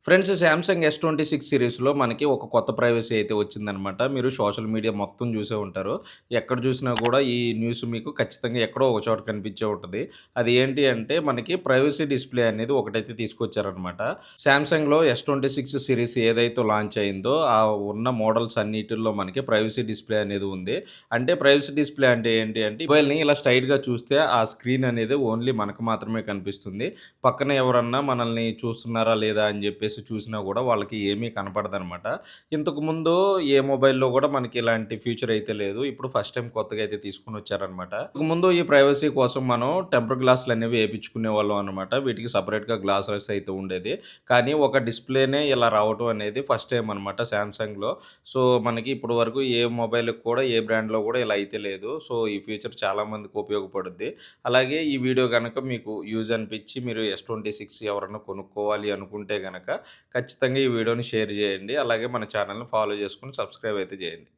Friends, Samsung S26 సీరీస్‌లో మనకి ఒక కొత్త ప్రైవసీ అయితే వచ్చిందనమాట. మీరు సోషల్ మీడియా మొత్తం జూసే ఉంటారు. ఎక్కడ జూసినా గూడా ఈ న్యూస్ మీకు ఖచ్చితంగా ఎక్కడో ఒక చోట కనిపించే ఉంటది. అది ఏంటి అంటే మనకి ప్రైవసీ డిస్‌ప్లే అనేది ఒకటైతే తీసుకొచ్చారనమాట. సామ్‌సంగ్‌లో S26 సీరీస్ ఏదైతే లాంచ్ అయిందో ఆ ఉన్న మోడల్స్ అన్నిటిల్లో మనకి ప్రైవసీ డిస్‌ప్లే అనేది ఉంది. అంటే ప్రైవసీ డిస్‌ప్లే అంటే ఏంటి అంటే మొబైల్‌ని ఇలా స్ట్రెయిట్‌గా చూస్తే ఆ స్క్రీన్ అనేది ఓన్లీ మనకు మాత్రమే కనిపిస్తుంది. పక్కన ఎవరన్నా మనల్ని చూస్తున్నారా లేదా అని జెప్పేసి చూసినా గూడా వాళ్ళకి ఏమీ కనపడదనమాట. ఇంతకుముందు ఏ మొబైల్‌లో గూడా మనకి ఇలాంటి ఫీచర్ అయితే లేదు. ఇప్పుడు ఫస్ట్ టైమ్ కొత్తగా అయితే తీసుకొనొచ్చారనమాట. ఇంతకుముందు ఈ ప్రైవసీ కోసం మనం టెంపర్ గ్లాసులనేవి ఏపిచ్చుకునేవాళ్ళం అనమాట. వీటికి సెపరేట్‌గా గ్లాసెస్ అయితే ఉండేది. కానీ ఒక డిస్‌ప్లేనే ఇలా రావటం అనేది ఫస్ట్ టైమ్ అనమాట సామ్‌సంగ్‌లో. సో, మనకి ఇప్పటి వరకు ఏ మొబైల్‌కి కూడా ఏ బ్రాండ్‌లో గూడా ఇలా అయితే లేదు. సో, ఈ ఫీచర్ చాలా మందికి ఉపయోగపడుద్ది. అలాగే ఈ వీడియో గనక మీకు యూజ్ అనిపిచ్చి మీరు S26 ఎవరన్నా కొనుక్కోవాలి అనుకుంటే గనక ఖచ్చితంగా ఈ వీడియోని షేర్ జేయండి. అలాగే మన ఛానెల్‌ని ఫాలో చేసుకొని సబ్స్క్రైబ్ అయితే జేయండి.